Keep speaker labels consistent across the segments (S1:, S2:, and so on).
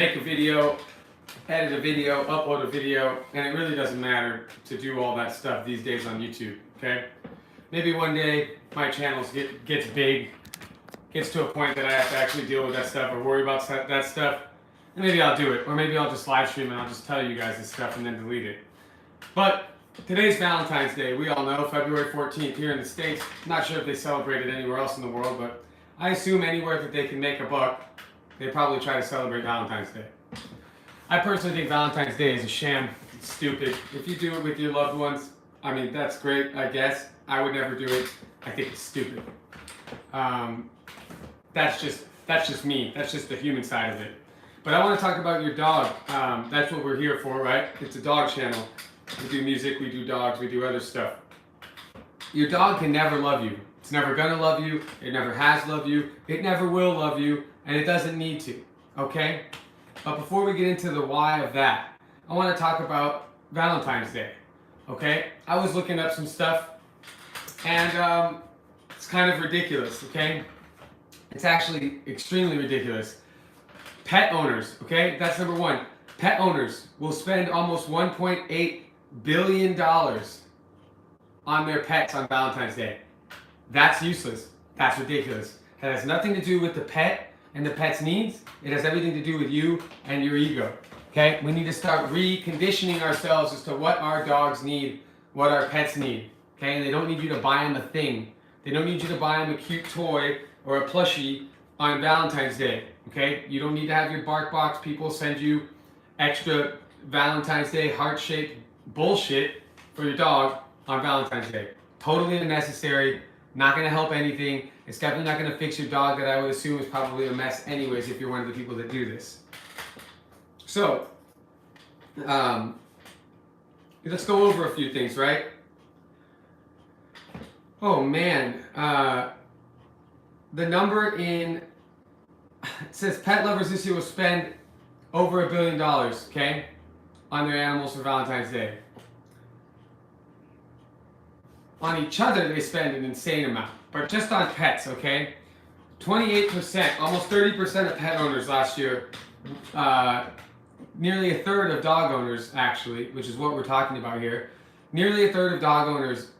S1: make a video, edit a video, upload a video, and it really doesn't matter to do all that stuff these days on YouTube, okay? Maybe one day my channel gets big, gets to a point that I have to actually deal with that stuff or worry about that stuff, and maybe I'll do it. Or maybe I'll just live stream and I'll just tell you guys this stuff and then delete it. But today's Valentine's Day. We all know, February 14th here in the States. Not sure if they celebrate it anywhere else in the world, but I assume anywhere that they can make a buck, they probably try to celebrate Valentine's Day. I personally think Valentine's Day is a sham. It's stupid. If you do it with your loved ones, I mean, that's great, I guess. I would never do it. I think it's stupid. That's just me. That's just the human side of it. But I want to talk about your dog. That's what we're here for, right? It's a dog channel. We do music, we do dogs, we do other stuff. Your dog can never love you. It's never gonna love you. It never has loved you. It never will love you, and it doesn't need to, okay? But before we get into the why of that, I want to talk about Valentine's Day, okay? I was looking up some stuff, and it's kind of ridiculous, okay? It's actually extremely ridiculous. Pet owners, okay? That's number one. Pet owners will spend almost $1.8 billion on their pets on Valentine's Day. That's useless. That's ridiculous. It has nothing to do with the pet and the pet's needs. It has everything to do with you and your ego. Okay? We need to start reconditioning ourselves as to what our dogs need, what our pets need. Okay? And they don't need you to buy them a thing. They don't need you to buy them a cute toy or a plushie on Valentine's Day. Okay? You don't need to have your bark box people send you extra Valentine's Day heart-shaped bullshit for your dog on Valentine's Day. Totally unnecessary. Not going to help anything. It's definitely not going to fix your dog, that I would assume is probably a mess anyways if you're one of the people that do this. So, let's go over a few things, right? Oh man, the number in, it says pet lovers this year will spend over $1 billion, okay, on their animals for Valentine's Day. On each other, they spend an insane amount, but just on pets, okay? 28%, almost 30% of pet owners last year, nearly a third of dog owners, actually, which is what we're talking about here. Nearly a third of dog owners,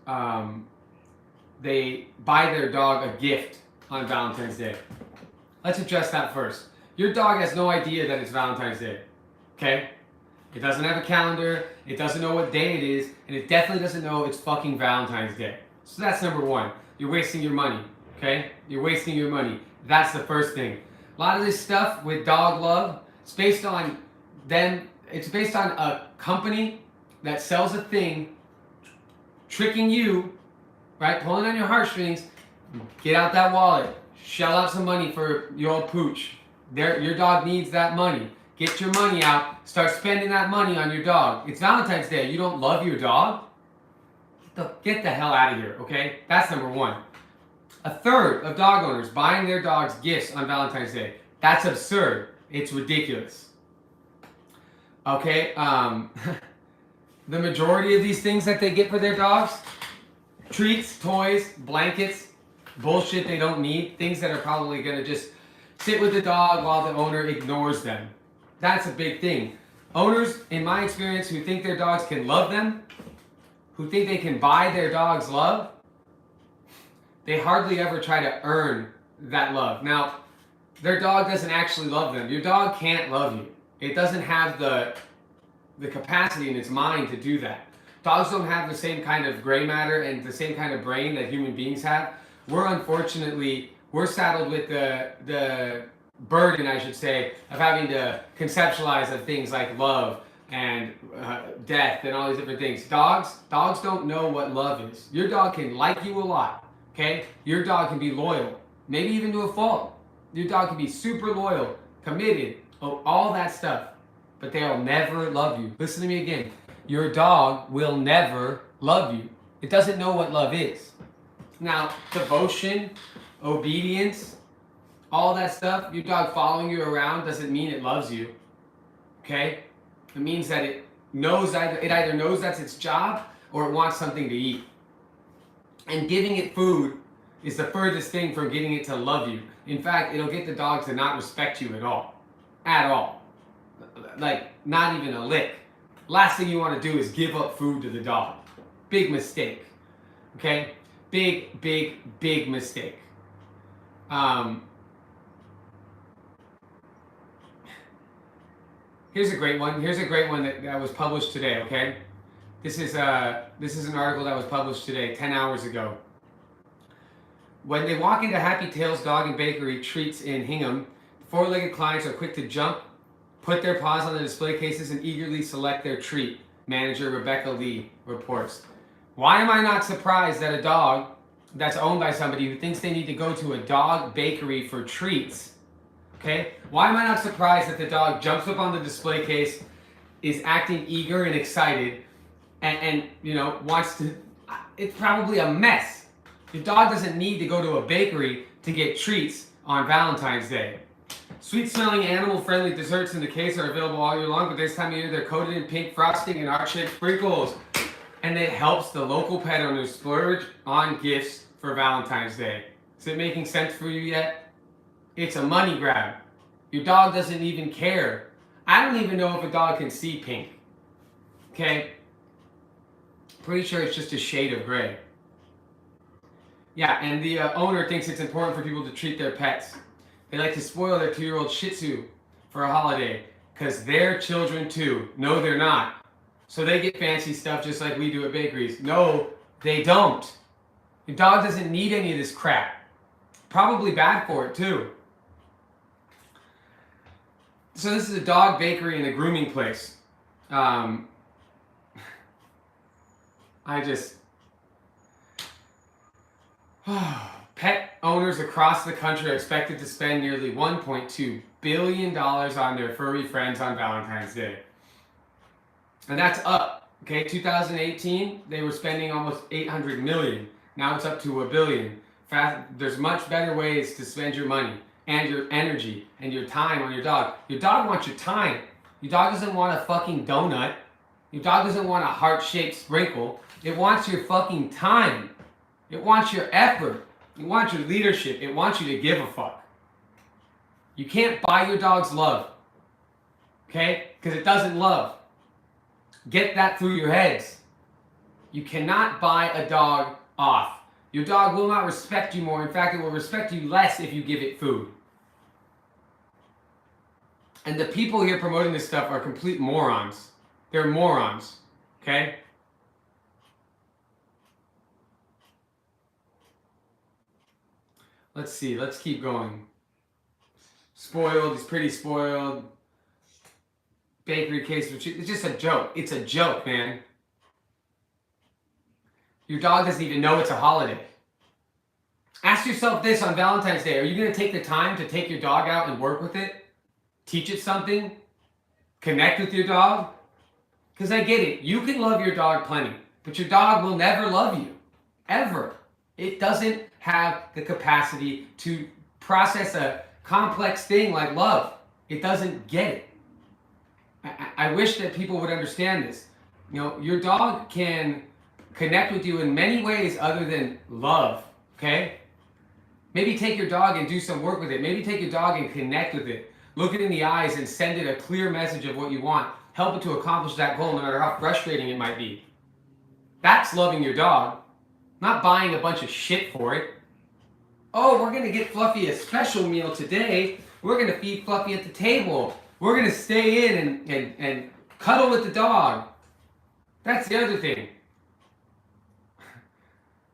S1: they buy their dog a gift on Valentine's Day. Let's address that first. Your dog has no idea that it's Valentine's Day, okay? It doesn't have a calendar, it doesn't know what day it is, and it definitely doesn't know it's fucking Valentine's Day. So that's number one. You're wasting your money, okay? You're wasting your money. That's the first thing. A lot of this stuff with dog love, it's based on them, it's based on a company that sells a thing, tricking you, right? Pulling on your heartstrings, get out that wallet, shell out some money for your old Pooch. Your dog needs that money. Get your money out. Start spending that money on your dog. It's Valentine's Day. You don't love your dog? Get the hell out of here, okay? That's number one. A third of dog owners buying their dogs gifts on Valentine's Day. That's absurd. It's ridiculous. Okay, the majority of these things that they get for their dogs, treats, toys, blankets, bullshit they don't need, things that are probably going to just sit with the dog while the owner ignores them. That's a big thing. Owners, in my experience, who think their dogs can love them, who think they can buy their dogs love, they hardly ever try to earn that love. Now, their dog doesn't actually love them. Your dog can't love you. It doesn't have the capacity in its mind to do that. Dogs don't have the same kind of gray matter and the same kind of brain that human beings have. We're saddled with the burden, I should say, of having to conceptualize of things like love and death and all these different things. Dogs don't know what love is. Your dog can like you a lot, okay? Your dog can be loyal, maybe even to a fault. Your dog can be super loyal, committed, all that stuff, but they'll never love you. Listen to me again. Your dog will never love you. It doesn't know what love is. Now, devotion, obedience, all that stuff, your dog following you around doesn't mean it loves you, okay? It means that it either knows that's its job or it wants something to eat. And giving it food is the furthest thing from getting it to love you. In fact, it'll get the dog to not respect you at all. At all. like not even a lick. Last thing you want to do is give up food to the dog. Big mistake. Okay? Big, big, big mistake. Here's a great one. Here's a great one that was published today, okay? This is an article that was published today, 10 hours ago. When they walk into Happy Tail's Dog and Bakery Treats in Hingham, four-legged clients are quick to jump, put their paws on the display cases, and eagerly select their treat, manager Rebecca Lee reports. Why am I not surprised that a dog that's owned by somebody who thinks they need to go to a dog bakery for treats, okay? Why am I not surprised that the dog jumps up on the display case, is acting eager and excited, and you know, wants to, it's probably a mess. Your dog doesn't need to go to a bakery to get treats on Valentine's Day. Sweet-smelling, animal-friendly desserts in the case are available all year long, but this time of year they're coated in pink frosting and heart-shaped sprinkles. And it helps the local pet owners splurge on gifts for Valentine's Day. Is it making sense for you yet? It's a money grab. Your dog doesn't even care. I don't even know if a dog can see pink. Okay? Pretty sure it's just a shade of gray. Yeah, and the owner thinks it's important for people to treat their pets. They like to spoil their 2-year-old Shih Tzu for a holiday because they're children too. No, they're not. So they get fancy stuff just like we do at bakeries. No, they don't. Your dog doesn't need any of this crap. Probably bad for it too. So this is a dog bakery and a grooming place. Pet owners across the country are expected to spend nearly $1.2 billion on their furry friends on Valentine's Day. And that's up. Okay, 2018, they were spending almost $800 million. Now it's up to $1 billion. There's much better ways to spend your money and your energy and your time on your dog. Your dog wants your time. Your dog doesn't want a fucking donut. Your dog doesn't want a heart-shaped sprinkle. It wants your fucking time. It wants your effort. It wants your leadership. It wants you to give a fuck. You can't buy your dog's love. Okay? Because it doesn't love. Get that through your heads. You cannot buy a dog off. Your dog will not respect you more. In fact, it will respect you less if you give it food. And the people here promoting this stuff are complete morons. They're morons. Okay? Let's see. Let's keep going. Spoiled. He's pretty spoiled. Bakery case. It's just a joke. It's a joke, man. Your dog doesn't even know it's a holiday. Ask yourself this on Valentine's Day. Are you going to take the time to take your dog out and work with it? Teach it something? Connect with your dog? Because I get it. You can love your dog plenty, but your dog will never love you. Ever. It doesn't have the capacity to process a complex thing like love. It doesn't get it. I wish that people would understand this. You know, your dog can connect with you in many ways other than love, okay? Maybe take your dog and do some work with it. Maybe take your dog and connect with it. Look it in the eyes and send it a clear message of what you want. Help it to accomplish that goal no matter how frustrating it might be. That's loving your dog, not buying a bunch of shit for it. Oh, we're going to get Fluffy a special meal today. We're going to feed Fluffy at the table. We're going to stay in and cuddle with the dog. That's the other thing.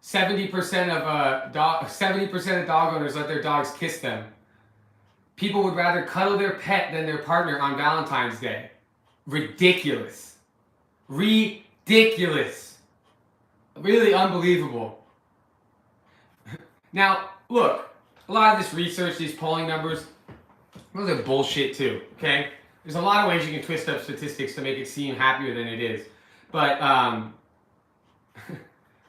S1: 70% of dog owners let their dogs kiss them. People would rather cuddle their pet than their partner on Valentine's Day. Ridiculous. Ridiculous. Really unbelievable. Now, look, a lot of this research, these polling numbers, those are bullshit too, okay? There's a lot of ways you can twist up statistics to make it seem happier than it is. But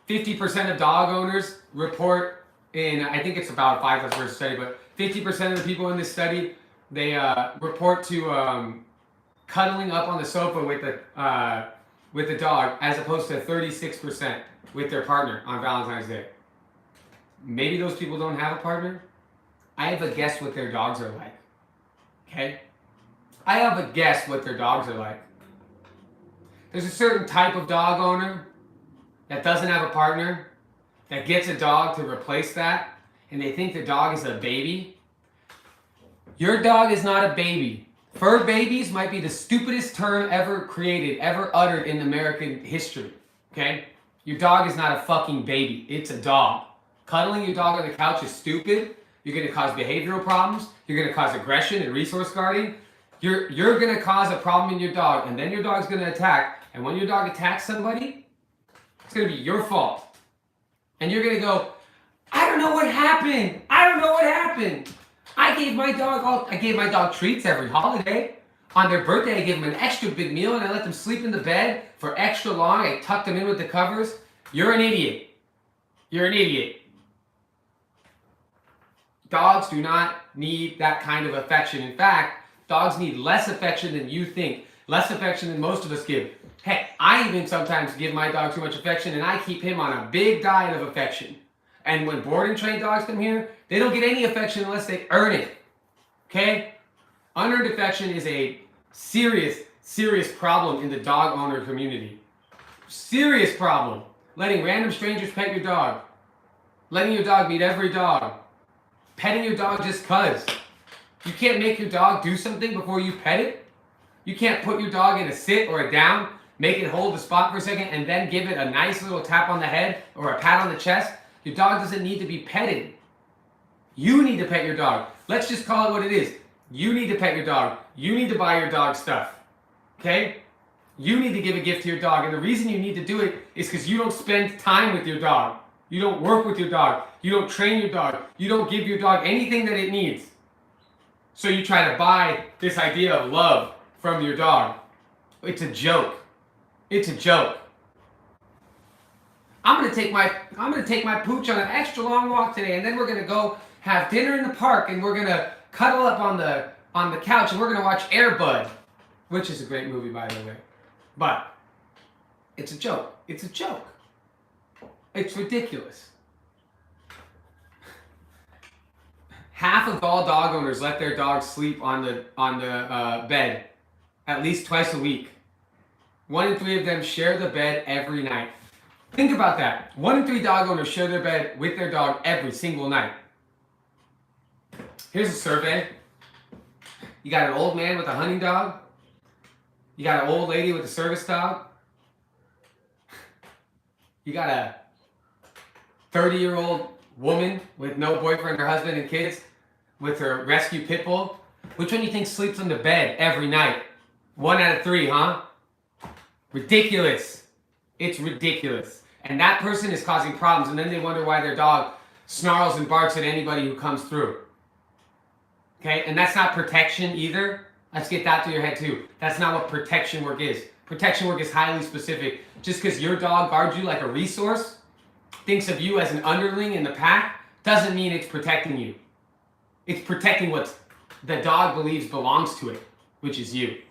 S1: 50% of dog owners report in, I think it's about a 5,000 person study, but 50% of the people in this study, they report to cuddling up on the sofa with the dog, as opposed to 36% with their partner on Valentine's Day. Maybe those people don't have a partner. I have a guess what their dogs are like. Okay? I have a guess what their dogs are like. There's a certain type of dog owner that doesn't have a partner, that gets a dog to replace that, and they think the dog is a baby. Your dog is not a baby. Fur babies might be the stupidest term ever created, ever uttered in American history. Okay? Your dog is not a fucking baby. It's a dog. Cuddling your dog on the couch is stupid. You're going to cause behavioral problems. You're going to cause aggression and resource guarding. You're going to cause a problem in your dog, and then your dog's going to attack. And when your dog attacks somebody, it's going to be your fault. And you're going to go, I don't know what happened. I don't know what happened. I gave my dog treats every holiday. On their birthday, I gave them an extra big meal, and I let them sleep in the bed for extra long. I tucked them in with the covers. You're an idiot. You're an idiot. Dogs do not need that kind of affection. In fact, dogs need less affection than you think. Less affection than most of us give. Heck, I even sometimes give my dog too much affection, and I keep him on a big diet of affection. And when board and trained dogs come here, they don't get any affection unless they earn it. Okay? Unearned affection is a serious, serious problem in the dog owner community. Serious problem. Letting random strangers pet your dog. Letting your dog meet every dog. Petting your dog just cuz. You can't make your dog do something before you pet it. You can't put your dog in a sit or a down, make it hold the spot for a second, and then give it a nice little tap on the head or a pat on the chest. Your dog doesn't need to be petted. You need to pet your dog. Let's just call it what it is. You need to pet your dog. You need to buy your dog stuff. Okay? You need to give a gift to your dog. And the reason you need to do it is because you don't spend time with your dog. You don't work with your dog. You don't train your dog. You don't give your dog anything that it needs. So you try to buy this idea of love from your dog. It's a joke. It's a joke. I'm gonna take my Pooch on an extra long walk today, and then we're gonna go have dinner in the park, and we're gonna cuddle up on the couch, and we're gonna watch Air Bud, which is a great movie, by the way. But it's a joke. It's a joke. It's ridiculous. Half of all dog owners let their dogs sleep on the bed at least twice a week. 1 in 3 of them share the bed every night. Think about that. 1 in 3 dog owners share their bed with their dog every single night. Here's a survey. You got an old man with a hunting dog. You got an old lady with a service dog. You got a 30-year-old woman with no boyfriend or husband and kids with her rescue pit bull. Which one do you think sleeps on the bed every night? 1 out of 3, huh? Ridiculous. It's ridiculous. And that person is causing problems, and then they wonder why their dog snarls and barks at anybody who comes through. Okay? And that's not protection either. Let's get that to your head too. That's not what protection work is. Protection work is highly specific. Just because your dog guards you like a resource, thinks of you as an underling in the pack, doesn't mean it's protecting you. It's protecting what the dog believes belongs to it, which is you.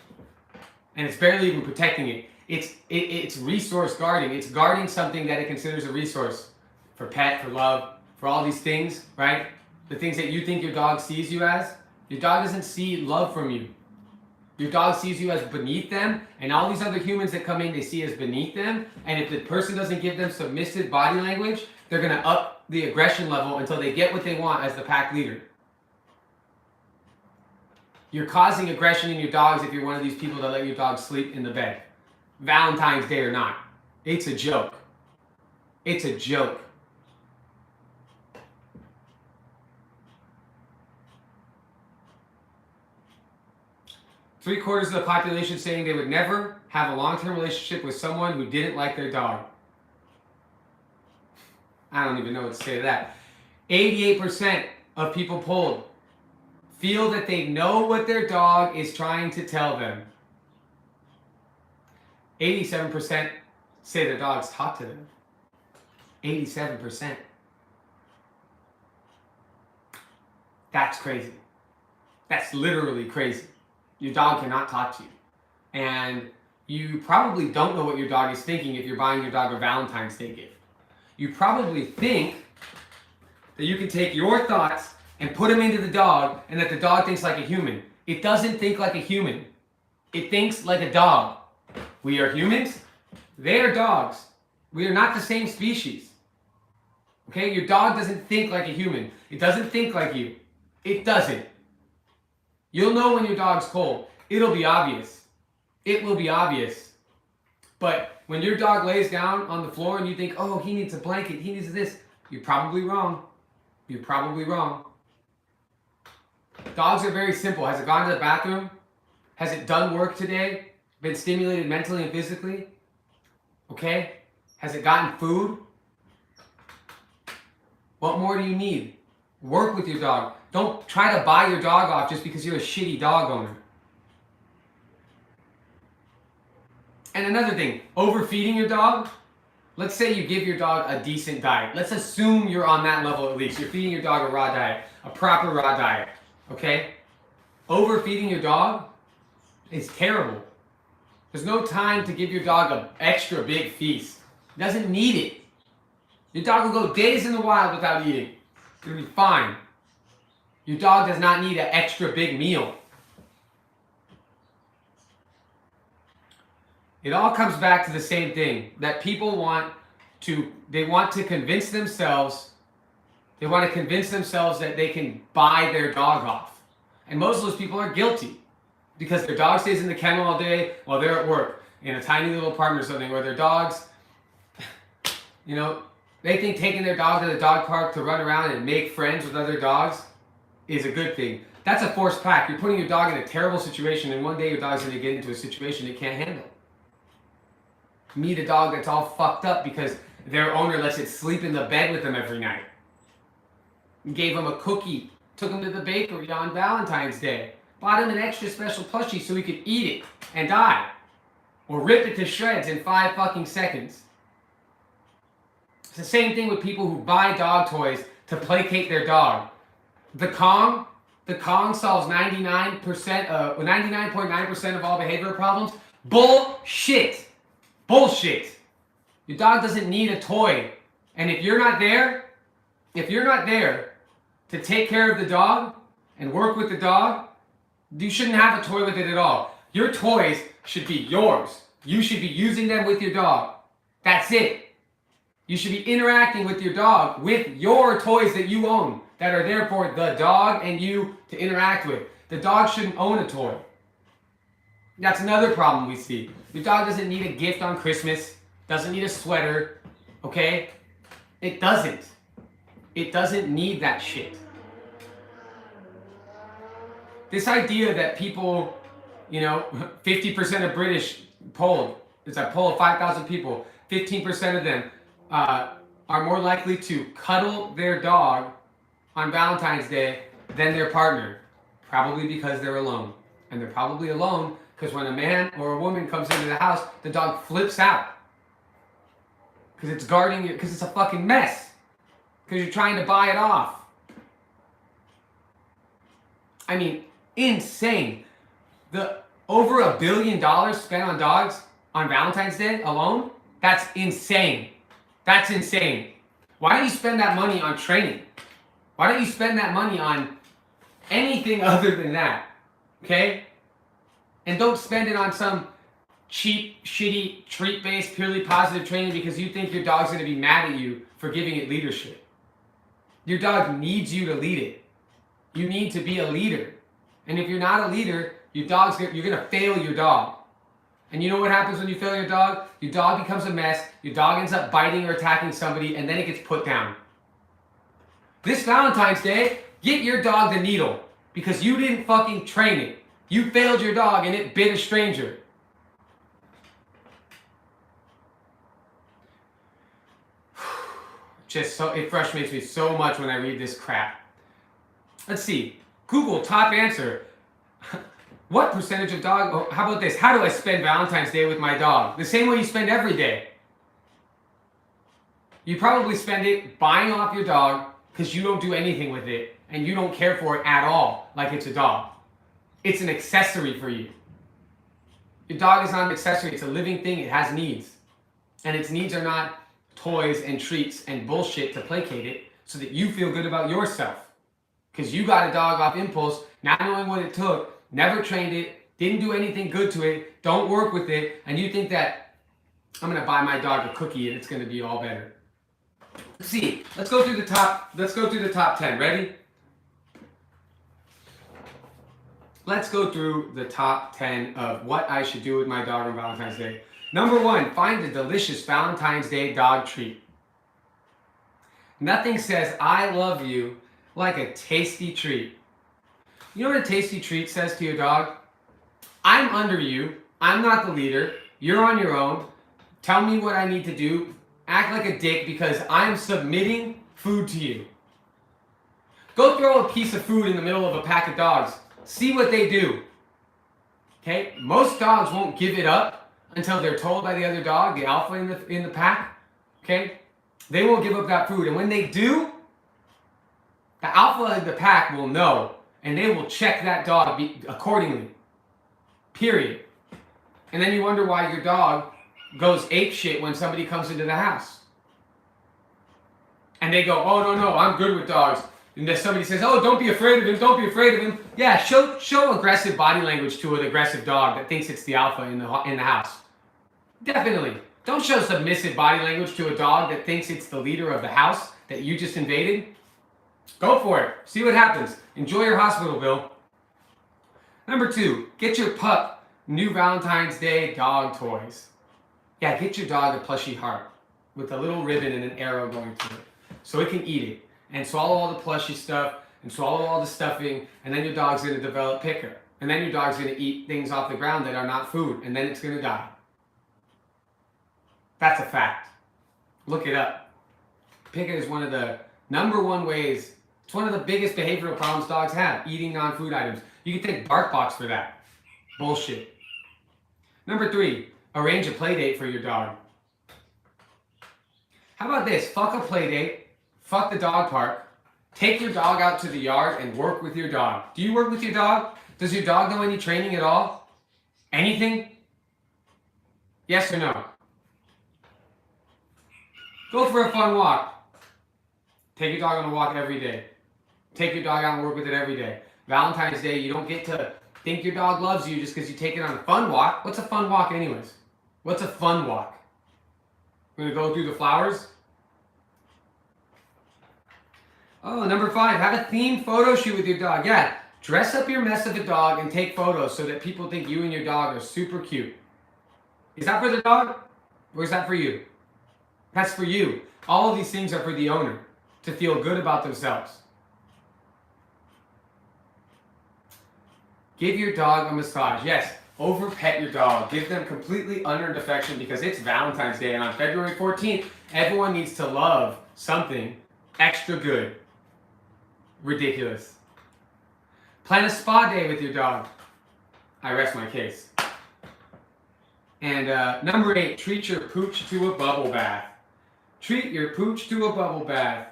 S1: And it's barely even protecting it. It's resource guarding. It's guarding something that it considers a resource for pet, for love, for all these things, right? The things that you think your dog sees you as. Your dog doesn't see love from you. Your dog sees you as beneath them, and all these other humans that come in, they see as beneath them. And if the person doesn't give them submissive body language, they're going to up the aggression level until they get what they want as the pack leader. You're causing aggression in your dogs if you're one of these people that let your dog sleep in the bed. Valentine's Day or not. It's a joke. It's a joke. Three-quarters of the population saying they would never have a long-term relationship with someone who didn't like their dog. I don't even know what to say to that. 88% of people polled feel that they know what their dog is trying to tell them. 87% say their dogs talk to them. 87%. That's crazy. That's literally crazy. Your dog cannot talk to you. And you probably don't know what your dog is thinking if you're buying your dog a Valentine's Day gift. You probably think that you can take your thoughts and put them into the dog and that the dog thinks like a human. It doesn't think like a human. It thinks like a dog. We are humans. They are dogs. We are not the same species. Okay? Your dog doesn't think like a human. It doesn't think like you. It doesn't. You'll know when your dog's cold. It'll be obvious. It will be obvious. But when your dog lays down on the floor and you think, oh, he needs a blanket, he needs this, you're probably wrong. You're probably wrong. Dogs are very simple. Has it gone to the bathroom? Has it done work today? Been stimulated mentally and physically? Okay? Has it gotten food? What more do you need? Work with your dog. Don't try to buy your dog off just because you're a shitty dog owner. And another thing, overfeeding your dog. Let's say you give your dog a decent diet. Let's assume you're on that level at least. You're feeding your dog a raw diet, a proper raw diet. Okay? Overfeeding your dog is terrible. There's no time to give your dog an extra big feast. It doesn't need it. Your dog will go days in the wild without eating. It's going to be fine. Your dog does not need an extra big meal. It all comes back to the same thing, that people want to convince themselves, that they can buy their dog off. And most of those people are guilty because their dog stays in the kennel all day while they're at work in a tiny little apartment or something, where their dogs, they think taking their dog to the dog park to run around and make friends with other dogs is a good thing. That's a forced pack. You're putting your dog in a terrible situation, and one day your dog's going to get into a situation it can't handle. Meet a dog that's all fucked up because their owner lets it sleep in the bed with them every night. Gave him a cookie, took him to the bakery on Valentine's Day, bought him an extra special plushie so he could eat it and die. Or rip it to shreds in 5 fucking seconds. It's the same thing with people who buy dog toys to placate their dog. The Kong solves 99.9% of all behavioral problems. Bullshit. Bullshit. Your dog doesn't need a toy. And if you're not there to take care of the dog and work with the dog, you shouldn't have a toy with it at all. Your toys should be yours. You should be using them with your dog. That's it. You should be interacting with your dog with your toys that you own, that are there for the dog and you to interact with. The dog shouldn't own a toy. That's another problem we see. Your dog doesn't need a gift on Christmas, doesn't need a sweater, okay? It doesn't. It doesn't need that shit. This idea that people, 50% of British polled, it's a poll of 5,000 people, 15% of them are more likely to cuddle their dog on Valentine's Day than their partner. Probably because they're alone. And they're probably alone because when a man or a woman comes into the house, the dog flips out. Because it's guarding you, because it's a fucking mess. Because you're trying to buy it off. I mean, insane. The over $1 billion spent on dogs on Valentine's Day alone, that's insane. That's insane. Why don't you spend that money on training? Why don't you spend that money on anything other than that? Okay? And don't spend it on some cheap, shitty, treat-based, purely positive training because you think your dog's going to be mad at you for giving it leadership. Your dog needs you to lead it. You need to be a leader. And if you're not a leader, you're going to fail your dog. And you know what happens when you fail your dog? Your dog becomes a mess, your dog ends up biting or attacking somebody, and then it gets put down. This Valentine's Day, get your dog the needle because you didn't fucking train it. You failed your dog and it bit a stranger. It frustrates me so much when I read this crap. Let's see. Google top answer. What percentage of dog... Oh, how about this? How do I spend Valentine's Day with my dog? The same way you spend every day. You probably spend it buying off your dog because you don't do anything with it and you don't care for it at all like it's a dog. It's an accessory for you. Your dog is not an accessory. It's a living thing. It has needs. And its needs are not toys and treats and bullshit to placate it so that you feel good about yourself. Because you got a dog off impulse, not knowing what it took, never trained it, didn't do anything good to it, don't work with it, and you think that I'm gonna buy my dog a cookie and it's gonna be all better. Let's see. Let's go through the top 10. Ready? Let's go through the top 10 of what I should do with my dog on Valentine's Day. Number 1, find a delicious Valentine's Day dog treat. Nothing says I love you like a tasty treat. You know what a tasty treat says to your dog? I'm under you. I'm not the leader. You're on your own. Tell me what I need to do. Act like a dick because I'm submitting food to you. Go throw a piece of food in the middle of a pack of dogs. See what they do. Okay? Most dogs won't give it up until they're told by the other dog, the alpha in the pack. Okay? They won't give up that food. And when they do, the alpha in the pack will know. And they will check that dog accordingly. Period. And then you wonder why your dog goes apeshit when somebody comes into the house. And they go, oh, no, I'm good with dogs. And then somebody says, oh, don't be afraid of him, don't be afraid of him. Yeah, show aggressive body language to an aggressive dog that thinks it's the alpha in the house. Definitely. Don't show submissive body language to a dog that thinks it's the leader of the house that you just invaded. Go for it. See what happens. Enjoy your hospital bill. Number 2, get your pup new Valentine's Day dog toys. Yeah, get your dog a plushy heart with a little ribbon and an arrow going through it so it can eat it and swallow all the plushy stuff and swallow all the stuffing, and then your dog's going to develop picker. And then your dog's going to eat things off the ground that are not food, and then it's going to die. That's a fact. Look it up. Picker is one of the number 1 ways. It's one of the biggest behavioral problems dogs have, eating non-food items. You can take BarkBox for that. Bullshit. Number 3, arrange a play date for your dog. How about this? Fuck a play date. Fuck the dog park. Take your dog out to the yard and work with your dog. Do you work with your dog? Does your dog know any training at all? Anything? Yes or no? Go for a fun walk. Take your dog on a walk every day. Take your dog out and work with it every day. Valentine's Day, you don't get to think your dog loves you just because you take it on a fun walk. What's a fun walk anyways? What's a fun walk? We're going to go through the flowers? Oh, number 5, have a themed photo shoot with your dog. Yeah, dress up your mess of a dog and take photos so that people think you and your dog are super cute. Is that for the dog? Or is that for you? That's for you. All of these things are for the owner to feel good about themselves. Give your dog a massage. Yes, over pet your dog. Give them completely unearned affection because it's Valentine's Day, and on February 14th, everyone needs to love something extra good. Ridiculous. Plan a spa day with your dog. I rest my case. And number 8, treat your pooch to a bubble bath. Treat your pooch to a bubble bath.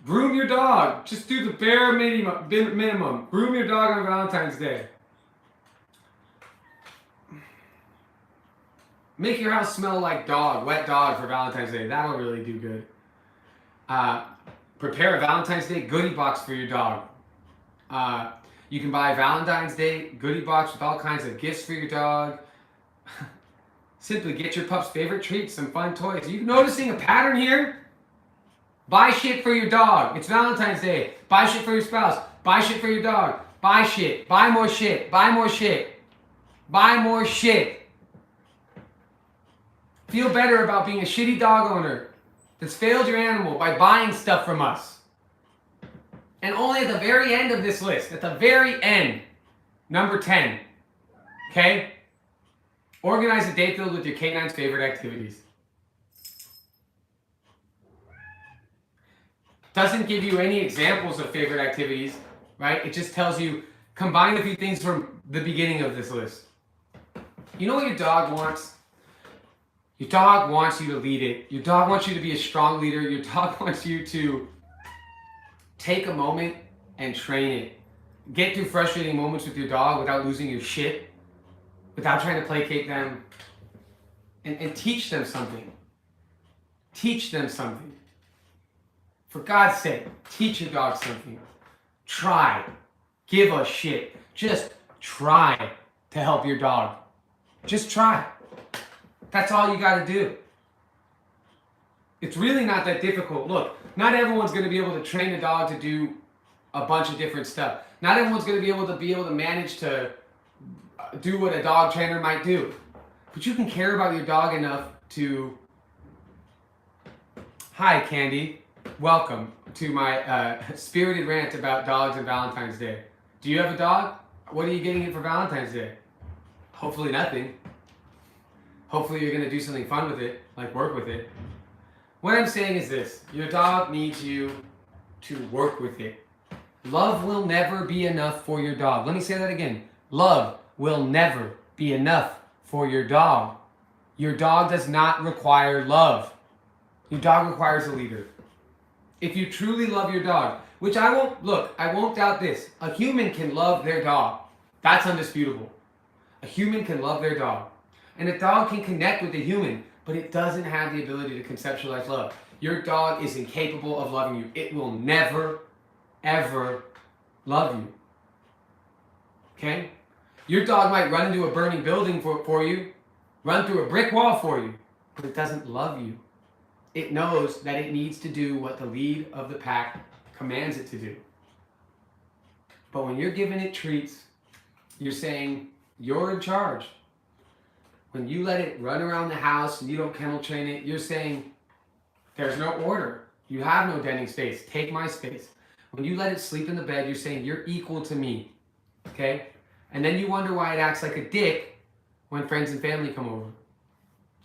S1: Groom your dog. Just do the bare minimum. Groom your dog on Valentine's Day. Make your house smell like wet dog for Valentine's Day. That'll really do good. Prepare a Valentine's Day goodie box for your dog. You can buy a Valentine's Day goodie box with all kinds of gifts for your dog. Simply get your pup's favorite treats, some fun toys. Are you noticing a pattern here? Buy shit for your dog. It's Valentine's Day. Buy shit for your spouse. Buy shit for your dog. Buy shit. Buy more shit. Buy more shit. Buy more shit. Feel better about being a shitty dog owner that's failed your animal by buying stuff from us. And only at the very end of this list, at the very end, number 10, okay? Organize a day filled with your canine's favorite activities. Doesn't give you any examples of favorite activities, right? It just tells you, combine a few things from the beginning of this list. You know what your dog wants? Your dog wants you to lead it. Your dog wants you to be a strong leader. Your dog wants you to take a moment and train it. Get through frustrating moments with your dog without losing your shit, without trying to placate them, and teach them something. Teach them something. For God's sake, teach your dog something. Try. Give a shit. Just try to help your dog. Just try. That's all you got to do. It's really not that difficult. Look, not everyone's going to be able to train a dog to do a bunch of different stuff. Not everyone's going to be able to manage to do what a dog trainer might do. But you can care about your dog enough to... Hi, Candy. Welcome to my spirited rant about dogs and Valentine's Day. Do you have a dog? What are you getting it for Valentine's Day? Hopefully nothing. Hopefully you're going to do something fun with it, like work with it. What I'm saying is this. Your dog needs you to work with it. Love will never be enough for your dog. Let me say that again. Love will never be enough for your dog. Your dog does not require love. Your dog requires a leader. If you truly love your dog, which I won't doubt this. A human can love their dog. That's undisputable. A human can love their dog. And a dog can connect with a human, but it doesn't have the ability to conceptualize love. Your dog is incapable of loving you. It will never, ever love you. Okay? Your dog might run into a burning building for you, run through a brick wall for you, but it doesn't love you. It knows that it needs to do what the lead of the pack commands it to do. But when you're giving it treats, you're saying you're in charge. When you let it run around the house and you don't kennel train it, you're saying there's no order. You have no denning space. Take my space. When you let it sleep in the bed, you're saying you're equal to me. Okay? And then you wonder why it acts like a dick when friends and family come over.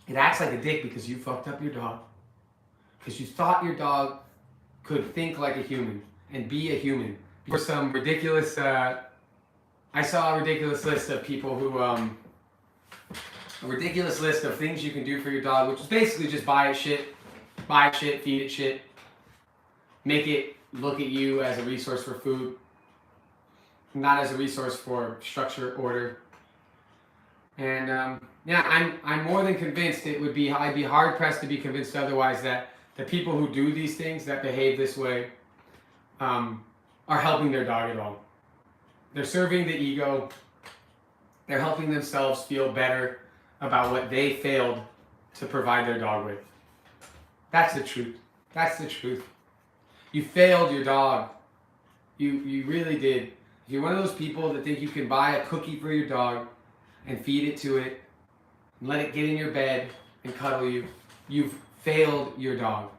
S1: It acts like a dick because you fucked up your dog. Because you thought your dog could think like a human and be a human. For some ridiculous, I saw a ridiculous list of people who, a ridiculous list of things you can do for your dog, which is basically just buy it shit, feed it shit, make it look at you as a resource for food, not as a resource for structure, order. And yeah, I'm more than convinced I'd be hard pressed to be convinced otherwise that the people who do these things, that behave this way, are helping their dog at all. They're serving the ego. They're helping themselves feel better about what they failed to provide their dog with. That's the truth. That's the truth. You failed your dog. You really did. If you're one of those people that think you can buy a cookie for your dog and feed it to it and let it get in your bed and cuddle you, you've failed your dog.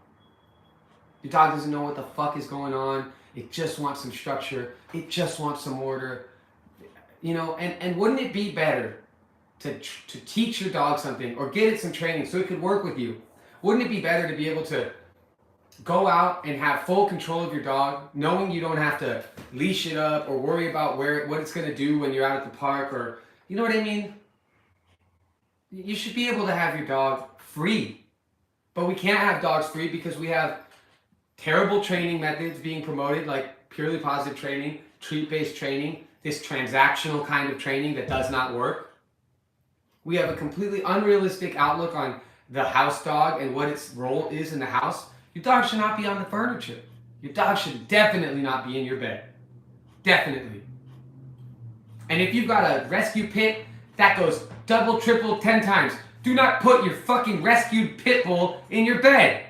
S1: Your dog doesn't know what the fuck is going on. It just wants some structure. It just wants some order. You know, and wouldn't it be better to teach your dog something or get it some training so it could work with you? Wouldn't it be better to be able to go out and have full control of your dog, knowing you don't have to leash it up or worry about what it's going to do when you're out at the park, or, you know what I mean? You should be able to have your dog free. But we can't have dogs free because we have terrible training methods being promoted, like purely positive training, treat-based training, this transactional kind of training that does not work. We have a completely unrealistic outlook on the house dog and what its role is in the house. Your dog should not be on the furniture. Your dog should definitely not be in your bed. Definitely. And if you've got a rescue pit, that goes double, triple, 10 times. Do not put your fucking rescued pit bull in your bed.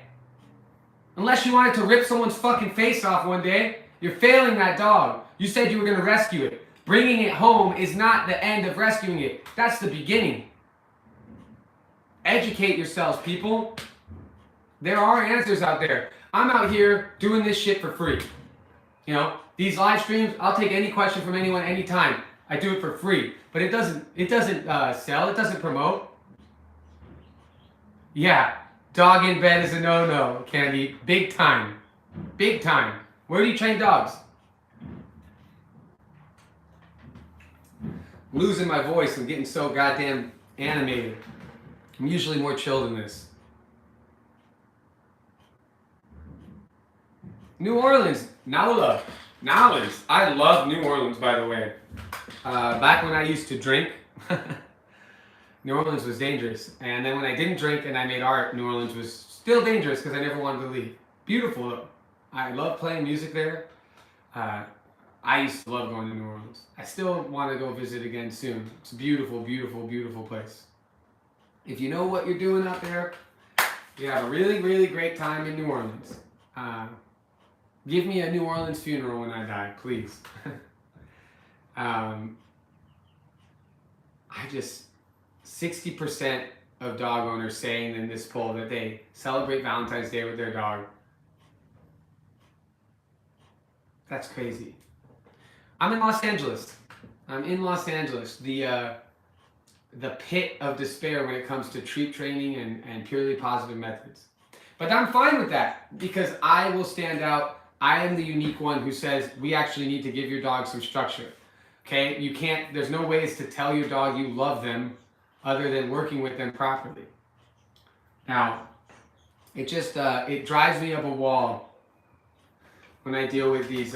S1: Unless you wanted to rip someone's fucking face off one day, you're failing that dog. You said you were going to rescue it. Bringing it home is not the end of rescuing it. That's the beginning. Educate yourselves, people. There are answers out there. I'm out here doing this shit for free. You know, these live streams, I'll take any question from anyone anytime. I do it for free. But it doesn't sell. It doesn't promote. Yeah, dog in bed is a no-no, Candy. Big time. Big time. Where do you train dogs? I'm losing my voice. I'm getting so goddamn animated. I'm usually more chill than this. New Orleans, Nowla. Nowlands. I love New Orleans, by the way. Back when I used to drink, New Orleans was dangerous. And then when I didn't drink and I made art, New Orleans was still dangerous because I never wanted to leave. Beautiful though. I love playing music there. I used to love going to New Orleans. I still want to go visit again soon. It's a beautiful, beautiful, beautiful place. If you know what you're doing out there, you have a really, really great time in New Orleans. Give me a New Orleans funeral when I die, please. I just, 60% of dog owners saying in this poll that they celebrate Valentine's Day with their dog. That's crazy. I'm in Los Angeles. The pit of despair when it comes to treat training and purely positive methods. But I'm fine with that because I will stand out. I am the unique one who says we actually need to give your dog some structure. Okay? You can't, there's no ways to tell your dog you love them other than working with them properly. Now, it just, it drives me up a wall when I deal with these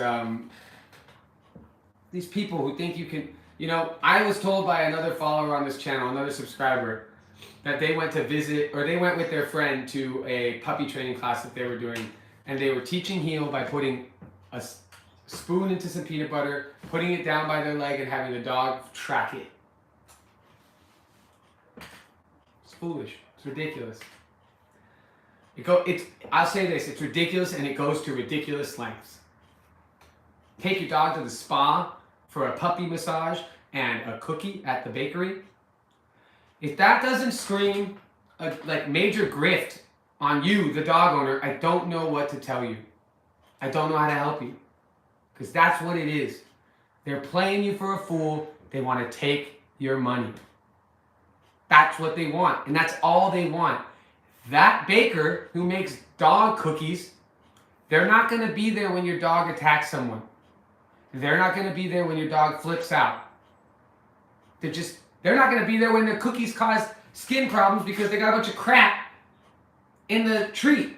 S1: people who think you can, you know, I was told by another follower on this channel, another subscriber, that they went to visit, or they went with their friend to a puppy training class that they were doing, and they were teaching heel by putting a spoon into some peanut butter, putting it down by their leg, and having the dog track it. It's foolish. It's ridiculous. I'll say this, it's ridiculous, and it goes to ridiculous lengths. Take your dog to the spa for a puppy massage and a cookie at the bakery. If that doesn't scream like major grift on you, the dog owner, I don't know what to tell you. I don't know how to help you. Because that's what it is. They're playing you for a fool. They want to take your money. That's what they want. And that's all they want. That baker who makes dog cookies, they're not going to be there when your dog attacks someone. They're not going to be there when your dog flips out. They're not going to be there when the cookies cause skin problems because they got a bunch of crap in the treat.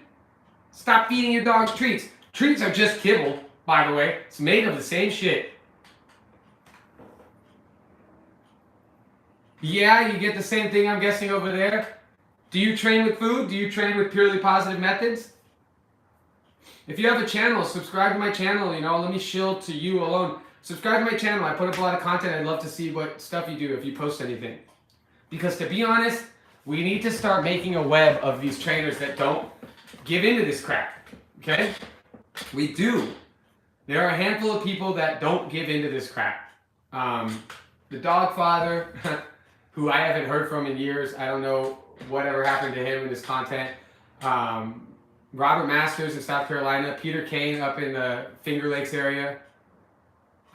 S1: Stop feeding your dogs treats. Treats are just kibble, by the way. It's made of the same shit. Yeah, you get the same thing, I'm guessing, over there. Do you train with food? Do you train with purely positive methods? If you have a channel, subscribe to my channel, you know, let me shill to you alone. Subscribe to my channel. I put up a lot of content. I'd love to see what stuff you do if you post anything. Because to be honest, we need to start making a web of these trainers that don't give into this crap. Okay? We do. There are a handful of people that don't give into this crap. The dog father, who I haven't heard from in years. I don't know whatever happened to him in his content. Robert Masters in South Carolina, Peter Kane up in the Finger Lakes area.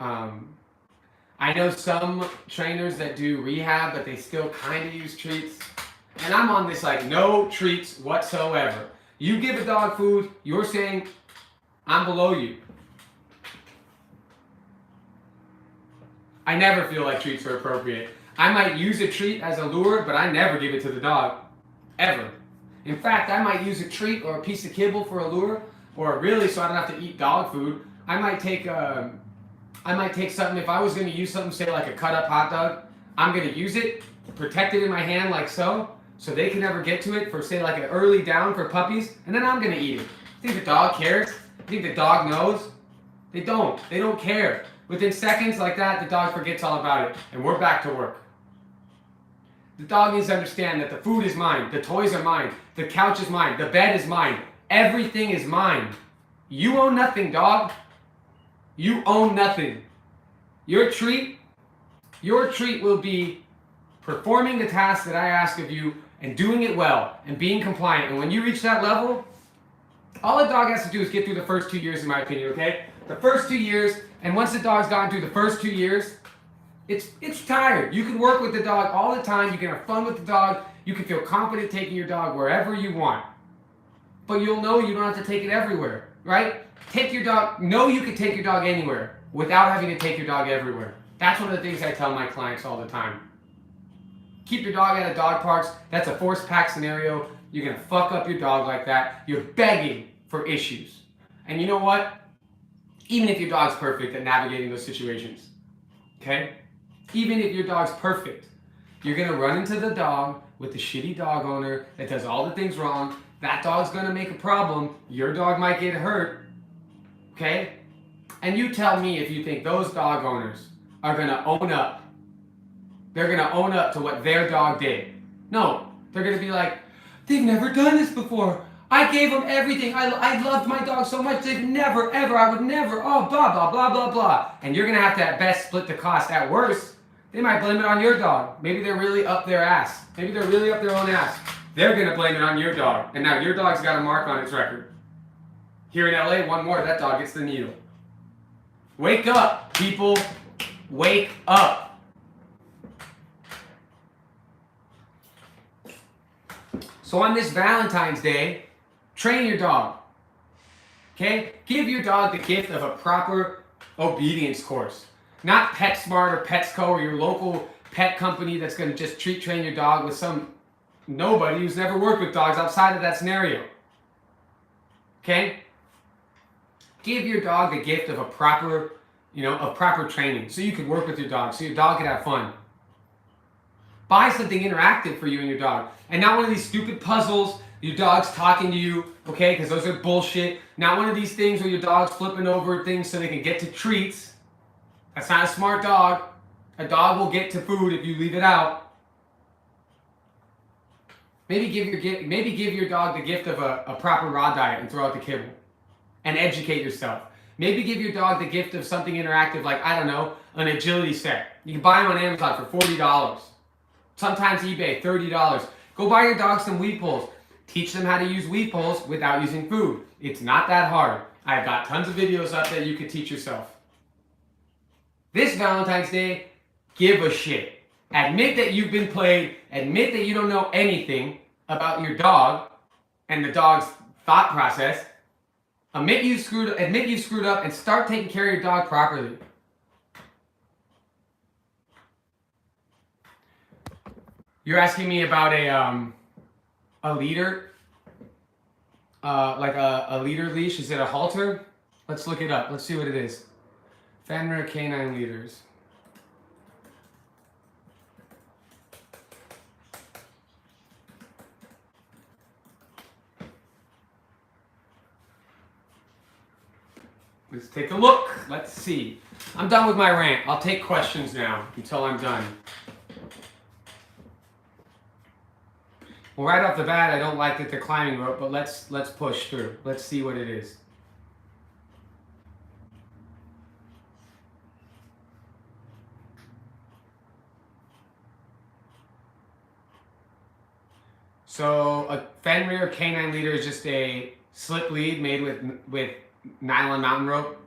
S1: I know some trainers that do rehab, but they still kind of use treats. And I'm on this like no treats whatsoever. You give a dog food, you're saying I'm below you. I never feel like treats are appropriate. I might use a treat as a lure, but I never give it to the dog. Ever. In fact, I might use a treat or a piece of kibble for a lure, or really so I don't have to eat dog food. I might take something, if I was going to use something, say like a cut up hot dog, I'm going to use it, protect it in my hand like so they can never get to it for say like an early down for puppies, and then I'm going to eat it. You think the dog cares? You think the dog knows? They don't. They don't care. Within seconds like that, the dog forgets all about it, and we're back to work. The dog needs to understand that the food is mine, the toys are mine, the couch is mine, the bed is mine, everything is mine. You own nothing, dog. You own nothing. Your treat will be performing the task that I ask of you and doing it well and being compliant. And when you reach that level, all a dog has to do is get through the first 2 years, in my opinion, okay? The first 2 years, and once the dog's gotten through the first 2 years, it's tired. You can work with the dog all the time. You can have fun with the dog. You can feel confident taking your dog wherever you want. But you'll know you don't have to take it everywhere, right? Take your dog, know you can take your dog anywhere without having to take your dog everywhere. That's one of the things I tell my clients all the time. Keep your dog out of dog parks. That's a force pack scenario. You're going to fuck up your dog like that. You're begging for issues. And you know what? Even if your dog's perfect at navigating those situations, okay? Even if your dog's perfect, you're going to run into the dog with the shitty dog owner that does all the things wrong. That dog's going to make a problem. Your dog might get hurt, okay? And you tell me if you think those dog owners are going to own up. They're going to own up to what their dog did. No, they're going to be like, they've never done this before. I gave them everything. I loved my dog so much. They've never, ever, I would never, oh, blah, blah, blah, blah, blah. And you're going to have to, at best, split the cost. At worst, they might blame it on your dog. Maybe they're really up their ass. Maybe they're really up their own ass. They're going to blame it on your dog. And now your dog's got a mark on its record. Here in LA, one more, that dog gets the needle. Wake up, people. Wake up. So on this Valentine's Day, train your dog. Okay? Give your dog the gift of a proper obedience course. Not PetSmart or PetsCo or your local pet company that's going to just train your dog with some nobody who's never worked with dogs outside of that scenario. Okay? Give your dog the gift of a proper, of proper training so you can work with your dog, so your dog can have fun. Buy something interactive for you and your dog. And not one of these stupid puzzles, your dog's talking to you, okay, because those are bullshit. Not one of these things where your dog's flipping over things so they can get to treats. That's not a smart dog. A dog will get to food if you leave it out. Maybe give your dog the gift of a proper raw diet and throw out the kibble. And educate yourself. Maybe give your dog the gift of something interactive like, I don't know, an agility set. You can buy them on Amazon for $40. Sometimes eBay, $30. Go buy your dog some weed pulls. Teach them how to use weed pulls without using food. It's not that hard. I've got tons of videos up that you could teach yourself. This Valentine's Day, give a shit. Admit that you've been played. Admit that you don't know anything about your dog and the dog's thought process. Admit you screwed up and start taking care of your dog properly. You're asking me about a leader, like a leader leash. Is it a halter? Let's look it up. Let's see what it is. Fenrir canine leaders. Let's take a look. Let's see. I'm done with my rant. I'll take questions now until I'm done. Well, right off the bat, I don't like that they're climbing rope, but let's push through. Let's see what it is. So a Fenrir canine leader is just a slip lead made with nylon mountain rope.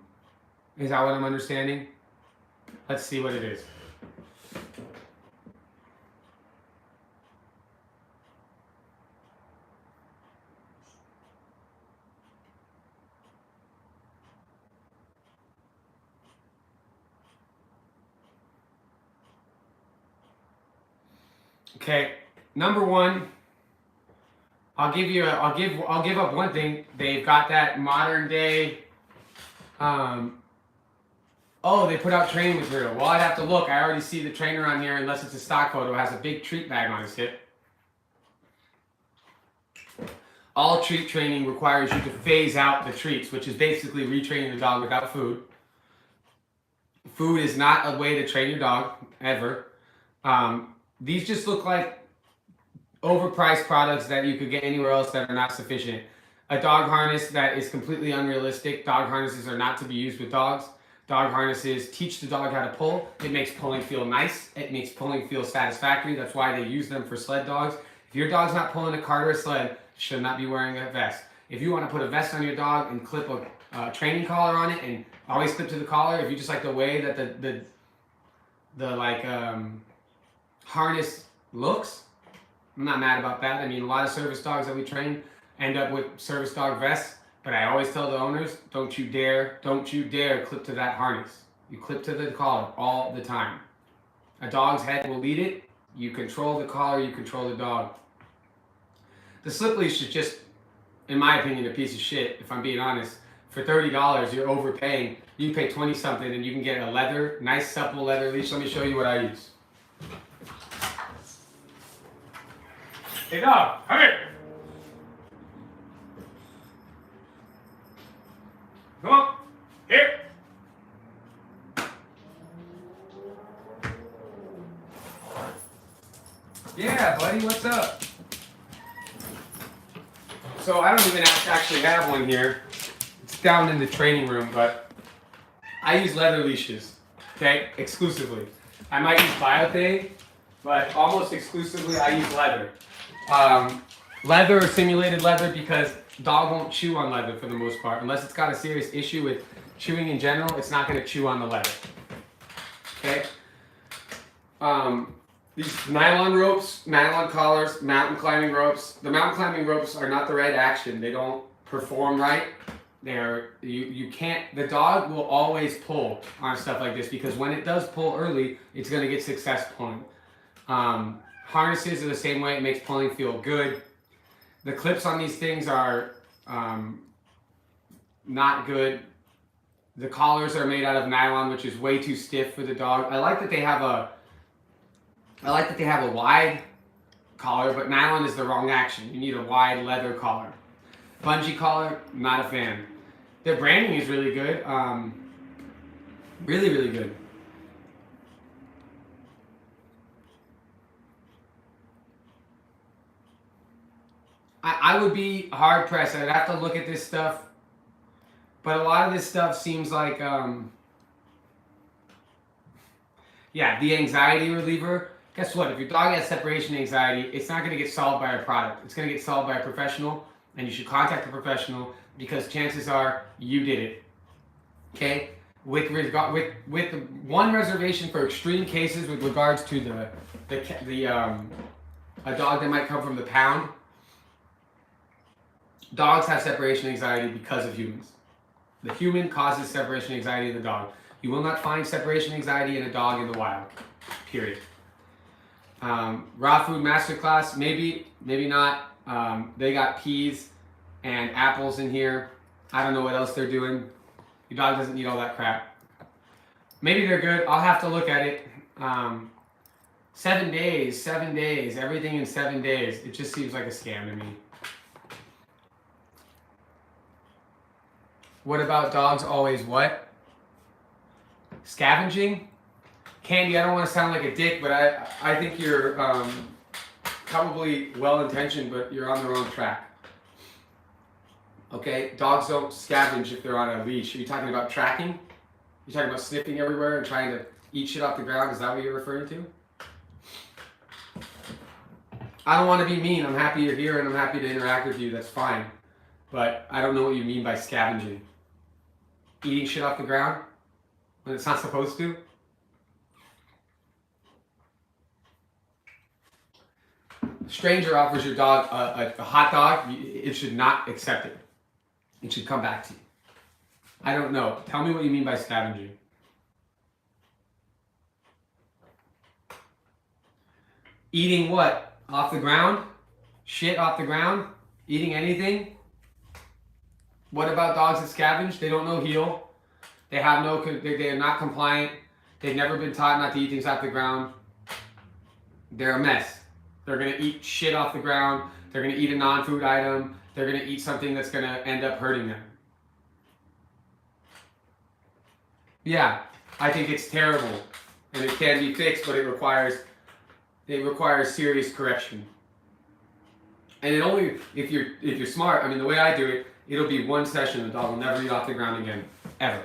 S1: Is that what I'm understanding? Let's see what it is. Okay, number one, I'll give up one thing. They've got that modern day. Oh, they put out training material. Well, I'd have to look. I already see the trainer on here, unless it's a stock photo. It has a big treat bag on his hip. All treat training requires you to phase out the treats, which is basically retraining the dog without food. Food is not a way to train your dog, ever. These just look like overpriced products that you could get anywhere else that are not sufficient. A dog harness that is completely unrealistic. Dog harnesses are not to be used with dogs. Dog harnesses teach the dog how to pull. It makes pulling feel nice. It makes pulling feel satisfactory. That's why they use them for sled dogs. If your dog's not pulling a cart or a sled, you should not be wearing a vest. If you want to put a vest on your dog and clip a training collar on it and always clip to the collar, if you just like the way that the harness looks, I'm not mad about that. I mean, a lot of service dogs that we train end up with service dog vests, but I always tell the owners, don't you dare clip to that harness. You clip to the collar all the time. A dog's head will lead it. You control the collar, you control the dog. The slip leash is just, in my opinion, a piece of shit, if I'm being honest. For $30, you're overpaying. You pay 20 something and you can get a nice supple leather leash. Let me show you what I use. Hey dog, come here. Come on, here. what's up? So I don't even actually have one here. It's down in the training room, but I use leather leashes, okay, exclusively. I might use Valentine, but almost exclusively I use leather. Leather or simulated leather because dog won't chew on leather for the most part. Unless it's got a serious issue with chewing in general, it's not going to chew on the leather. Okay? These nylon ropes, nylon collars, mountain climbing ropes. The mountain climbing ropes are not the right action. They don't perform right. You can't, the dog will always pull on stuff like this because when it does pull early, it's going to get success pulling. Harnesses are the same way. It makes pulling feel good. The clips on these things are not good. The collars are made out of nylon, which is way too stiff for the dog. I like that they have a wide collar, but nylon is the wrong action. You need a wide leather collar. Bungee collar, not a fan. Their branding is really good. Really, really good. I would be hard pressed. I'd have to look at this stuff. But a lot of this stuff seems like, yeah, the anxiety reliever. Guess what? If your dog has separation anxiety, it's not going to get solved by a product. It's going to get solved by a professional, and you should contact a professional because chances are you did it. Okay? With one reservation for extreme cases with regards to a dog that might come from the pound. Dogs have separation anxiety because of humans. The human causes separation anxiety in the dog. You will not find separation anxiety in a dog in the wild. Period. Raw food masterclass, maybe not. They got peas and apples in here. I don't know what else they're doing. Your dog doesn't need all that crap. Maybe they're good. I'll have to look at it. 7 days, everything in 7 days. It just seems like a scam to me. What about dogs always what? Scavenging? Candy, I don't want to sound like a dick, but I think you're probably well-intentioned, but you're on the wrong track. Okay? Dogs don't scavenge if they're on a leash. Are you talking about tracking? You're talking about sniffing everywhere and trying to eat shit off the ground? Is that what you're referring to? I don't want to be mean. I'm happy you're here and I'm happy to interact with you. That's fine. But I don't know what you mean by scavenging. Eating shit off the ground when it's not supposed to? A stranger offers your dog a hot dog, it should not accept it. It should come back to you. I don't know. Tell me what you mean by scavenging. Eating what? Off the ground? Shit off the ground? Eating anything? What about dogs that scavenge? They don't know heel. They are not compliant. They've never been taught not to eat things off the ground. They're a mess. They're going to eat shit off the ground. They're going to eat a non-food item. They're going to eat something that's going to end up hurting them. Yeah, I think it's terrible. And it can be fixed, but it requires serious correction. And it only, if you're smart, I mean, the way I do it, it'll be one session. The dog will never eat off the ground again. Ever.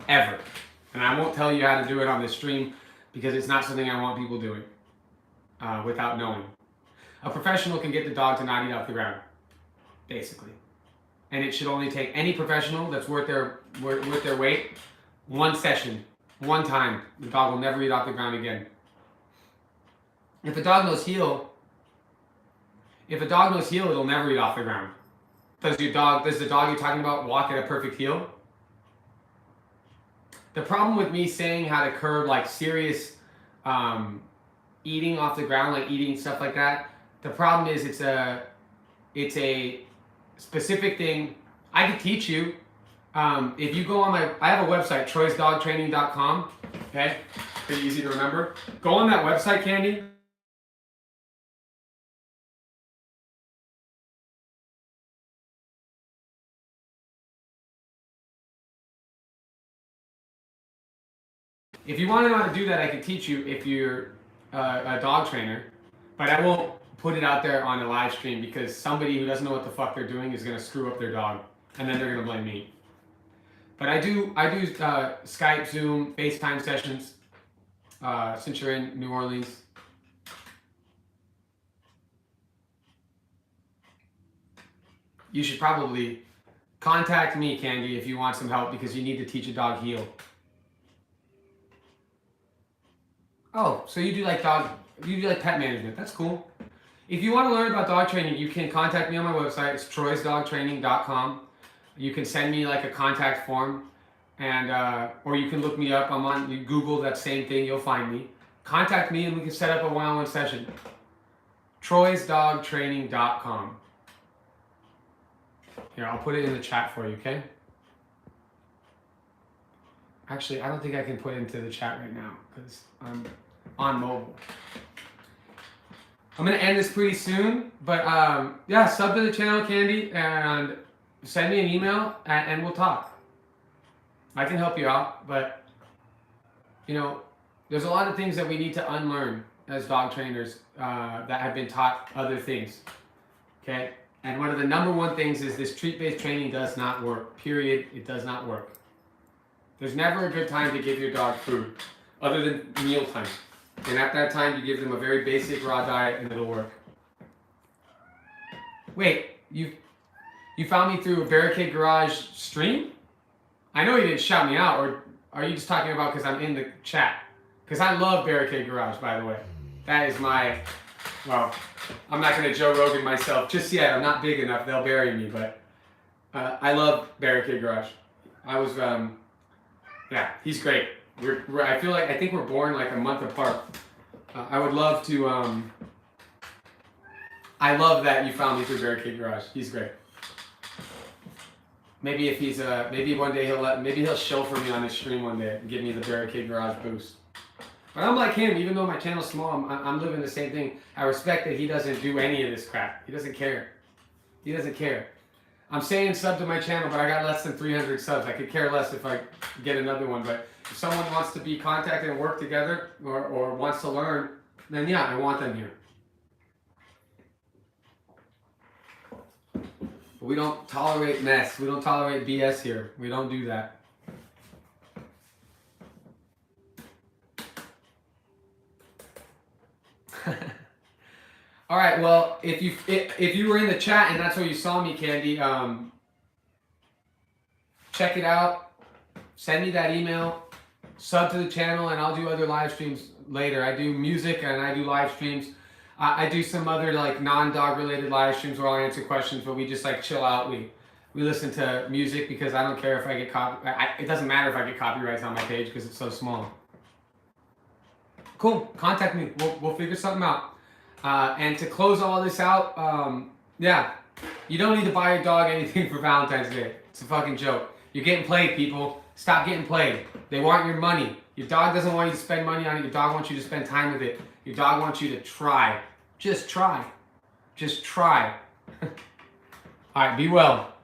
S1: Ever. And I won't tell you how to do it on this stream because it's not something I want people doing without knowing. A professional can get the dog to not eat off the ground, basically. And it should only take any professional that's worth their weight, one session, one time. The dog will never eat off the ground again. If a dog knows heel, it'll never eat off the ground. Does the dog you're talking about walk at a perfect heel? The problem with me saying how to curb like serious eating off the ground, like eating stuff like that, the problem is it's a specific thing. I could teach you. If you go on I have a website, troysdogtraining.com. Okay, pretty easy to remember. Go on that website, Candy. If you want to know how to do that, I can teach you if you're a dog trainer, but I won't put it out there on a live stream because somebody who doesn't know what the fuck they're doing is going to screw up their dog, and then they're going to blame me. But I do Skype, Zoom, FaceTime sessions since you're in New Orleans. You should probably contact me, Candy, if you want some help because you need to teach a dog heel. Oh, so you do like pet management. That's cool. If you want to learn about dog training, you can contact me on my website. It's troysdogtraining.com. You can send me like a contact form, and or you can look me up. You Google that same thing, you'll find me. Contact me and we can set up a one-on-one session. troysdogtraining.com. Here, I'll put it in the chat for you, okay? Actually, I don't think I can put it into the chat right now because I'm on mobile. I'm going to end this pretty soon, but yeah, sub to the channel, Candy, and send me an email and we'll talk. I can help you out, but you know, there's a lot of things that we need to unlearn as dog trainers that have been taught other things, okay? And one of the number one things is this treat-based training does not work, period. It does not work. There's never a good time to give your dog food other than mealtime. And at that time, you give them a very basic raw diet and it'll work. Wait, you found me through a Barricade Garage stream? I know you didn't shout me out, or are you just talking about because I'm in the chat? Because I love Barricade Garage, by the way. That is my, well, I'm not going to Joe Rogan myself just yet. I'm not big enough. They'll bury me, but I love Barricade Garage. I was, yeah, he's great. I think we're born like a month apart. I would love to, I love that you found me through Barricade Garage. He's great. Maybe if he's, maybe one day maybe he'll chauffeur me on his stream one day and give me the Barricade Garage boost. But I'm like him, even though my channel's small, I'm living the same thing. I respect that he doesn't do any of this crap. He doesn't care. He doesn't care. I'm saying sub to my channel, but I got less than 300 subs. I could care less if I get another one. But if someone wants to be contacted and work together or wants to learn, then yeah, I want them here. But we don't tolerate mess. We don't tolerate BS here. We don't do that. All right. Well, if you were in the chat and that's where you saw me, Candy, check it out. Send me that email. Sub to the channel, and I'll do other live streams later. I do music and I do live streams. I do some other like non-dog related live streams where I'll answer questions, but we just like chill out. We listen to music because I don't care if I get it doesn't matter if I get copyrights on my page because it's so small. Cool. Contact me. We'll figure something out. And to close all this out, yeah, you don't need to buy your dog anything for Valentine's Day. It's a fucking joke. You're getting played, people. Stop getting played. They want your money. Your dog doesn't want you to spend money on it. Your dog wants you to spend time with it. Your dog wants you to try. Just try. Just try. All right, be well.